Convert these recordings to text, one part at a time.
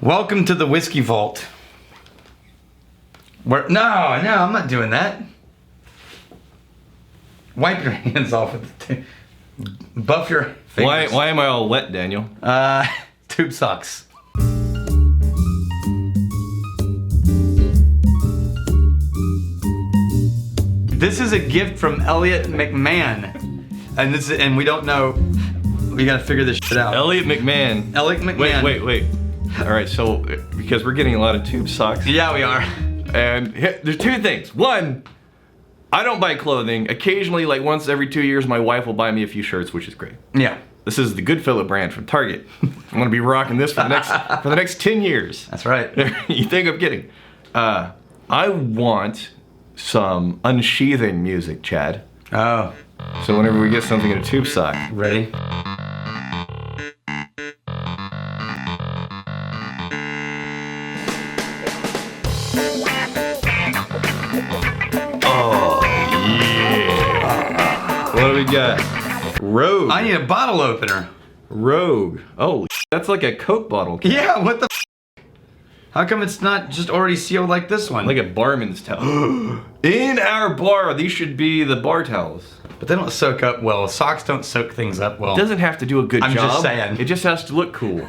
Welcome to the Whiskey Vault. No, I'm not doing that. Wipe your hands off with the buff your fingers. Why am I all wet, Daniel? Tube socks. This is a gift from Elliott McMahan. And we don't know. We gotta figure this shit out. Elliott McMahan. Elliott McMahan. Wait. All right, so because we're getting a lot of tube socks. Yeah, we are. And there's two things. One, I don't buy clothing. Occasionally, like once every 2 years, my wife will buy me a few shirts, which is great. Yeah. This is the Goodfellow brand from Target. I'm gonna be rocking this for the next 10 years. That's right. You think I'm kidding? I want some unsheathing music, Chad. Oh. So whenever we get something in a tube sock. Ready? Oh, yeah. What do we got? Rogue. I need a bottle opener. Rogue. Oh, that's like a Coke bottle. Yeah, what the How come it's not just already sealed like this one? Like a barman's towel. In our bar, these should be the bar towels. But they don't soak up well. Socks don't soak things up well. It doesn't have to do a good job. I'm just saying. It just has to look cool. No,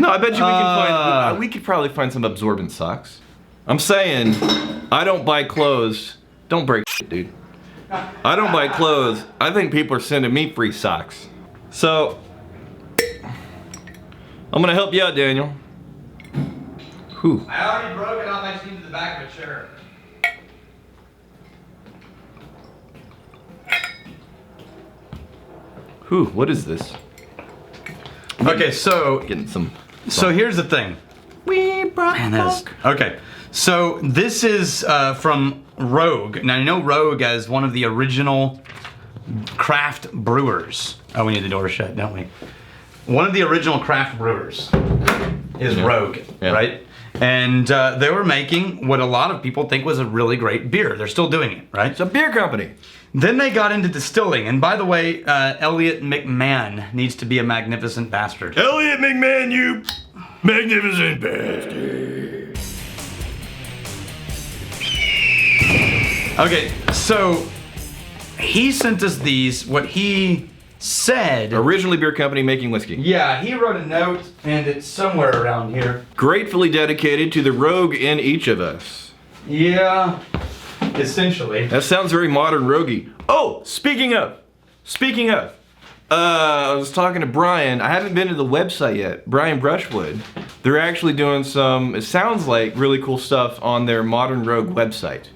I bet you we can find. We could probably find some absorbent socks. I'm saying, I don't buy clothes. Don't break shit, dude. I don't buy clothes. I think people are sending me free socks. So, I'm gonna help you out, Daniel. Whew. I already broke it off. I just needed the back of a chair. Whew, what is this? Okay, so Getting some. here's the thing. We brought Okay, so this is from Rogue. Now you know Rogue as one of the original craft brewers. Oh, we need the door shut, don't we? One of the original craft brewers is Rogue, right? And they were making what a lot of people think was a really great beer. They're still doing it, right? It's a beer company. Then they got into distilling, and by the way, Elliott McMahan needs to be a magnificent bastard. Elliott McMahan, you magnificent bastard. Okay, so he sent us these, what he said. Originally beer company making whiskey. Yeah, he wrote a note, and it's somewhere around here. Gratefully dedicated to the rogue in each of us. Yeah, essentially. That sounds very modern roguey. Oh, speaking of, I was talking to Brian. I haven't been to the website yet. Brian Brushwood. They're actually doing some, it sounds like, really cool stuff on their Modern Rogue website.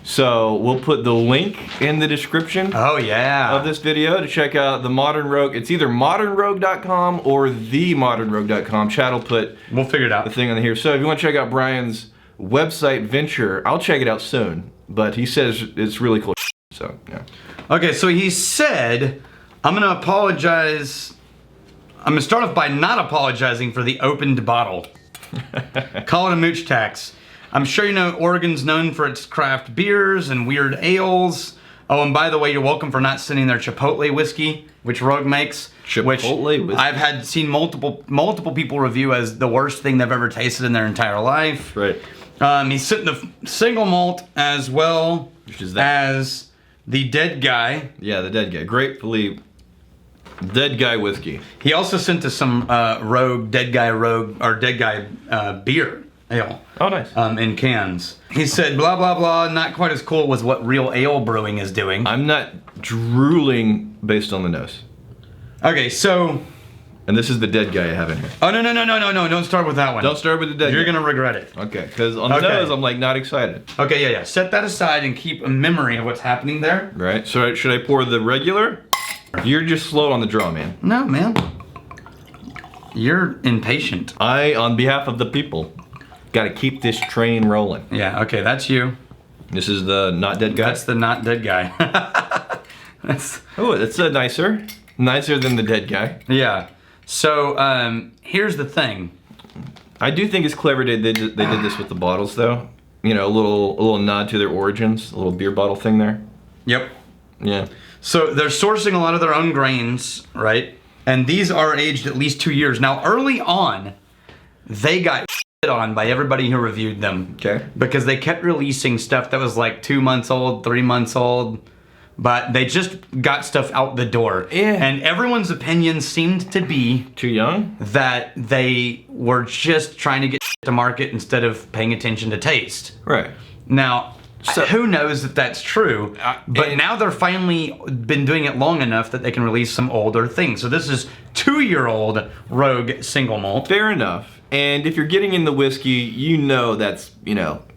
So we'll put the link in the description of this video to check out the Modern Rogue. It's either modernrogue.com or themodernrogue.com. Chad will put We'll figure it out. the thing on here. So if you want to check out Brian's website venture, I'll check it out soon. But he says it's really cool. So yeah. Okay, so he said, I'm gonna apologize. I'm gonna start off by not apologizing for the opened bottle. Call it a mooch tax. I'm sure you know Oregon's known for its craft beers and weird ales. Oh, and by the way, you're welcome for not sending their Chipotle whiskey, which Rogue makes. Chipotle whiskey? I've seen multiple people review as the worst thing they've ever tasted in their entire life. Right. He's sent the single malt as well as the Dead Guy. Yeah, the Dead Guy. Gratefully, Dead Guy whiskey. He also sent us some Dead Guy beer. Ale. Oh, nice. In cans. He said, blah, blah, blah, not quite as cool as what real ale brewing is doing. I'm not drooling based on the nose. Okay, so... And this is the Dead Guy I have in here. Oh, no, don't start with that one. Don't start with the Dead Guy. You're gonna regret it. Okay, because on the nose, I'm like not excited. Okay, yeah. Set that aside and keep a memory of what's happening there. Right, so should I pour the regular? You're just slow on the draw, man. No, man. You're impatient. On behalf of the people, gotta keep this train rolling. Yeah, okay, that's you. This is the not dead guy? That's the not dead guy. Oh, that's nicer. Nicer than the Dead Guy. Yeah. So, here's the thing. I do think it's clever they did this with the bottles, though. You know, a little nod to their origins, a little beer bottle thing there. Yep. Yeah. So they're sourcing a lot of their own grains, right? And these are aged at least 2 years. Now, early on, they got shit on by everybody who reviewed them. Okay. Because they kept releasing stuff that was like 2 months old, 3 months old. But they just got stuff out the door. Yeah. And everyone's opinion seemed to be Too young? that they were just trying to get shit to market instead of paying attention to taste. Right. Now, So- who knows if that's true, but and- now they're finally been doing it long enough that they can release some older things. So this is 2-year-old Rogue single malt. Fair enough. And if you're getting in the whiskey, you know that's,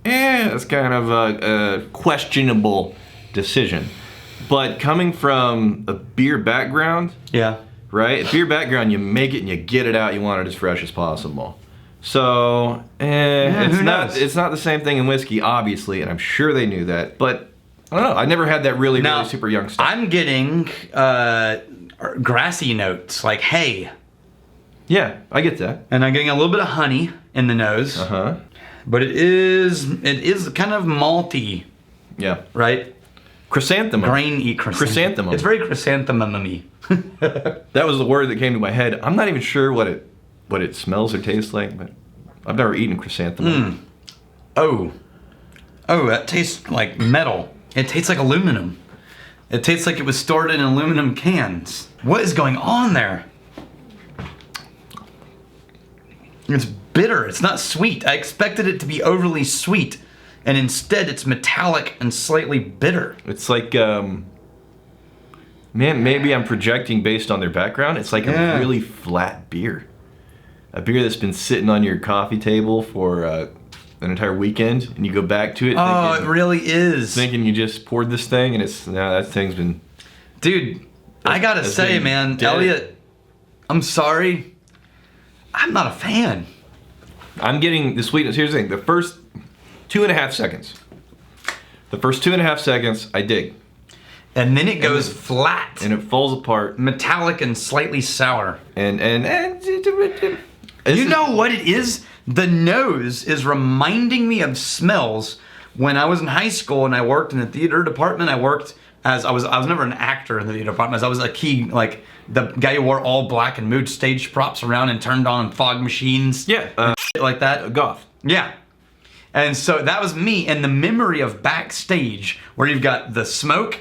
that's kind of a questionable decision. But coming from a beer background, Yeah. right? A beer background, you make it and you get it out. You want it as fresh as possible. So, it's who not knows? it's not the same thing in whiskey, obviously, and I'm sure they knew that. But I don't know. I never had that really super young stuff. I'm getting grassy notes like hay, Yeah, I get that. and I'm getting a little bit of honey in the nose. Uh-huh. But it is kind of malty, Yeah. right? Chrysanthemum. Grainy Chrysanthemum. It's very chrysanthemum-y. That was the word that came to my head. I'm not even sure what it smells or tastes like, but I've never eaten chrysanthemum. Oh, that tastes like metal. It tastes like aluminum. It tastes like it was stored in aluminum cans. What is going on there? It's bitter. It's not sweet. I expected it to be overly sweet, and instead it's metallic and slightly bitter. It's like, man, maybe I'm projecting based on their background. It's like Yeah. a really flat beer. A beer that's been sitting on your coffee table for an entire weekend, and you go back to it Oh, it really is. thinking you just poured this thing, and that thing's been... Dude, I gotta That's say, been man, dead. Elliott, I'm sorry. I'm not a fan. I'm getting the sweetness. Here's the thing. The first 2.5 seconds. The first 2.5 seconds, I dig. And then it goes flat. And it falls apart. Metallic and slightly sour. And You know what it is? The nose is reminding me of smells when I was in high school and I worked in the theater department. I was never an actor in the theater department. I was a key, like the guy who wore all black and moved stage props around and turned on fog machines. Yeah. Shit like that. Goth. Yeah. And so that was me and the memory of backstage where you've got the smoke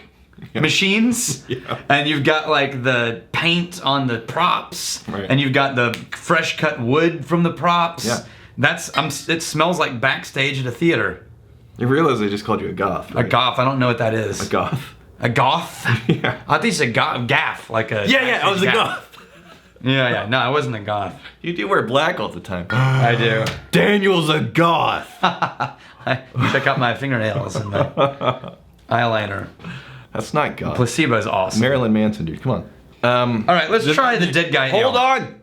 machines and you've got like the paint on the props and you've got the fresh cut wood from the props. Yeah. It smells like backstage at a theater. You realize I just called you a goth. A Right? goth, I don't know what that is. A goth. A goth? Yeah. I think it's a gaff, like a Yeah, I was a gaff. goth. Yeah. No, I wasn't a goth. You do wear black all the time. I do. Daniel's a goth. Check out my fingernails and my eyeliner. That's not goth. Placebo's awesome. Marilyn Manson, dude. Come on. All right, let's try the dead guy ale. Hold on.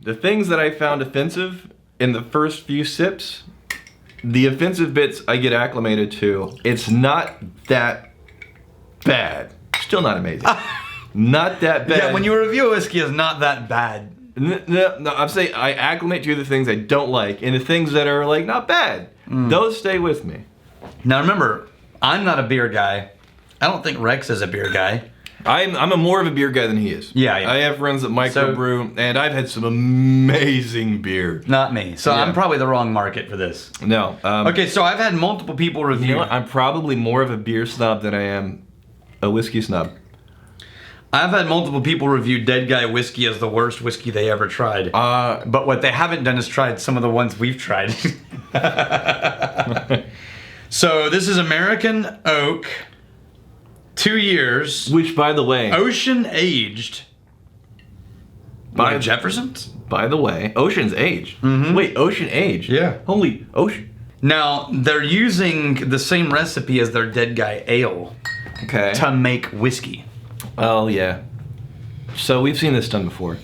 The things that I found offensive in the first few sips, the offensive bits I get acclimated to. It's not that bad. Still not amazing. Not that bad. Yeah, when you review a whiskey, it's not that bad. No, I'm saying I acclimate to the things I don't like, and the things that are like not bad. Those stay with me. Now remember, I'm not a beer guy. I don't think Rex is a beer guy. I'm a more of a beer guy than he is. Yeah. I have friends that microbrew, and I've had some amazing beer. Not me. So Yeah. I'm probably the wrong market for this. No. Okay, so I've had multiple people review. You know what? I'm probably more of a beer snob than I am a whiskey snob. I've had multiple people review Dead Guy whiskey as the worst whiskey they ever tried. But what they haven't done is tried some of the ones we've tried. So this is American Oak, 2 years, Which, by the way, ocean aged. By Jefferson's? by the way, Ocean's aged. Wait, Ocean aged? Yeah. Holy Ocean. Now, they're using the same recipe as their Dead Guy ale Okay. to make whiskey. Oh, yeah. So we've seen this done before.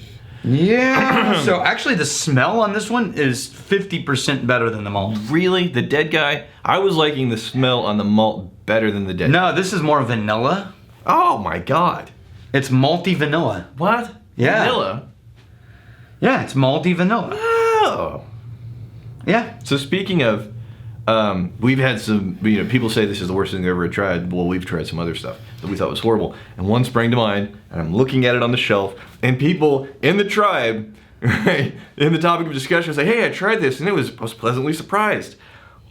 Yeah. So actually the smell on this one is 50% better than the malt. Really? The Dead Guy? I was liking the smell on the malt better than the Dead Guy. No, this is more vanilla. Oh, my God. It's malty vanilla. What? Yeah. Vanilla? Yeah, it's malty vanilla. Oh. Yeah. So speaking of We've had some, people say this is the worst thing they've ever tried. Well, we've tried some other stuff that we thought was horrible. And one sprang to mind, and I'm looking at it on the shelf, and people in the tribe, right, in the topic of discussion say, hey, I tried this, and I was pleasantly surprised.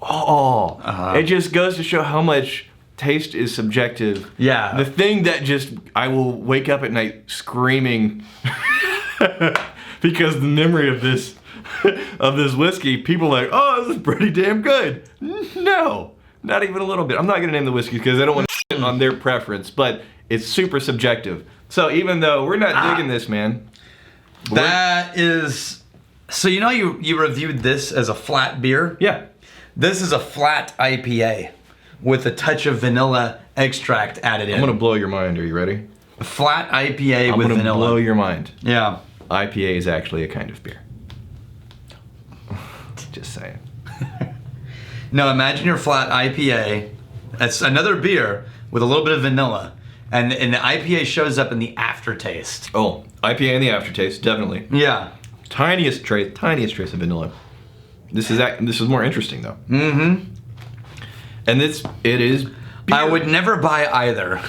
It just goes to show how much taste is subjective. Yeah. The thing that just, I will wake up at night screaming because the memory of this whiskey, people are like, oh, this is pretty damn good. No, not even a little bit. I'm not gonna name the whiskey because I don't want to on their preference, but it's super subjective. So even though we're not digging this, man. That is, so you reviewed this as a flat beer? Yeah. This is a flat IPA with a touch of vanilla extract added in. I'm gonna blow your mind. Are you ready? A flat IPA with vanilla. I'm gonna blow your mind. Yeah. IPA is actually a kind of beer. Just saying. No, imagine your flat IPA. That's another beer with a little bit of vanilla. And the IPA shows up in the aftertaste. Oh, IPA in the aftertaste, definitely. Yeah. Tiniest trace of vanilla. This is more interesting though. Mm-hmm. And it is beer. I would never buy either.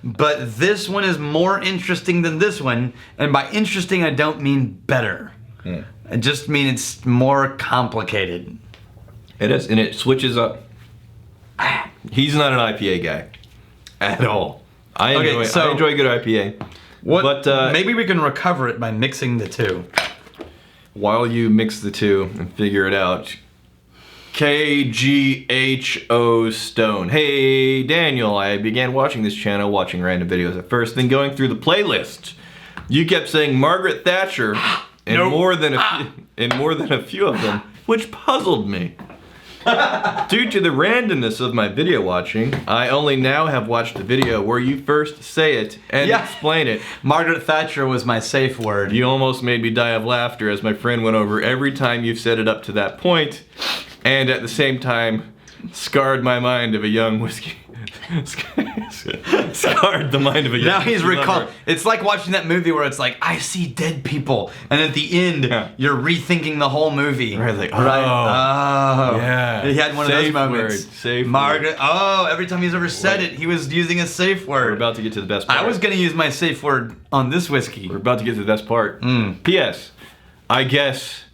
But this one is more interesting than this one. And by interesting, I don't mean better. I just mean it's more complicated. It is, and it switches up. He's not an IPA guy at all. I enjoy a good IPA. But maybe we can recover it by mixing the two. While you mix the two and figure it out, KGHO Stone. Hey Daniel, I began watching this channel, watching random videos at first, then going through the playlist. You kept saying Margaret Thatcher and more than a few of them, which puzzled me. Due to the randomness of my video watching, I only now have watched the video where you first say it and explain it. Margaret Thatcher was my safe word. You almost made me die of laughter as my friend went over every time you've set it up to that point, and at the same time, scarred my mind of a young whiskey. Scarred the mind of a young Now he's recalling. lover. It's like watching that movie where it's like, I see dead people, and at the end, you're rethinking the whole movie. Right, like, yeah. He had one of those moments. Safe Margaret. word. Oh, every time he's ever said it, he was using a safe word. We're about to get to the best part. I was gonna use my safe word on this whiskey. We're about to get to the best part. P.S. I guess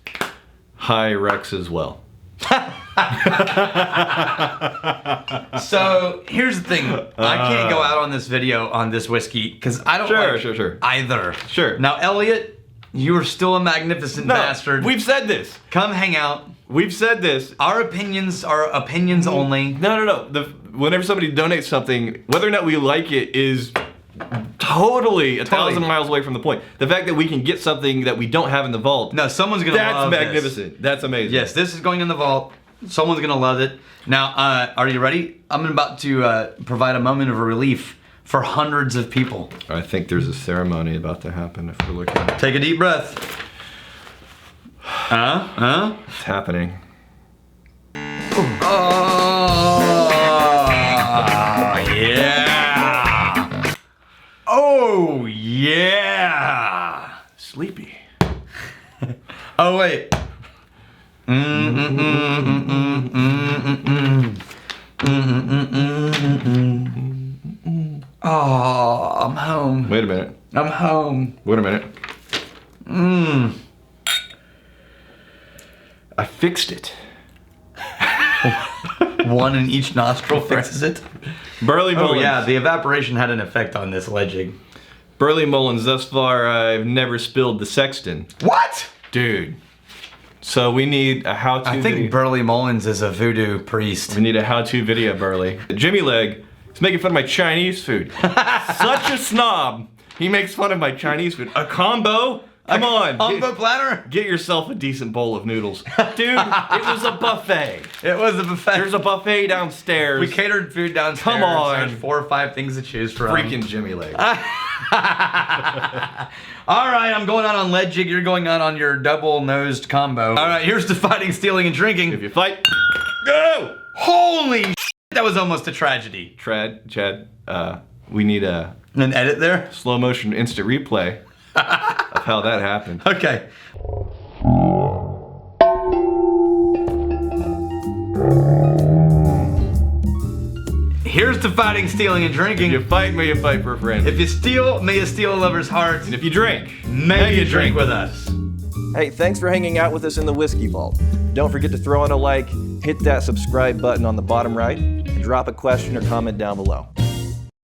hi Rex as well. So here's the thing. I can't go out on this video on this whiskey because I don't like either. Sure. Now, Elliott, you are still a magnificent bastard. We've said this. Come hang out. We've said this. Our opinions are opinions only. No. Whenever somebody donates something, whether or not we like it is totally 1,000 miles away from the point. The fact that we can get something that we don't have in the vault. No, someone's gonna love That's magnificent. This. That's amazing. Yes, this is going in the vault. Someone's gonna love it. Now, are you ready? I'm about to provide a moment of relief for hundreds of people. I think there's a ceremony about to happen if we're looking. Take a deep breath. It's happening. Oh, yeah. Oh, yeah. Sleepy. Oh, wait. Oh, I'm home. Wait a minute. I'm home. Wait a minute. I fixed it. One in each nostril fixes it. Burley Mullins. Oh yeah, the evaporation had an effect on this ledging. Burley Mullins, thus far I've never spilled the sexton. What? Dude. So we need a how-to I think video. Burley Mullins is a voodoo priest. We need a how-to video, Burley. Jimmy Leg is making fun of my Chinese food. Such a snob. He makes fun of my Chinese food. A combo? Come on. Combo platter? Get yourself a decent bowl of noodles. Dude, it was a buffet. It was a buffet. There's a buffet downstairs. We catered food downstairs. Come on. There's 4 or 5 things to choose from. Freaking Jimmy Leg. All right, I'm going on lead jig. You're going on your double-nosed combo. All right, here's to fighting, stealing, and drinking. If you fight, go! Holy shit, that was almost a tragedy. Chad, we need a An edit there? slow motion instant replay of how that happened. Okay. Here's to fighting, stealing, and drinking. You fight, may you fight for a friend. If you steal, may you steal a lover's heart. And if you drink, may you drink with us. Hey, thanks for hanging out with us in the Whiskey Vault. Don't forget to throw in a like, hit that subscribe button on the bottom right, and drop a question or comment down below.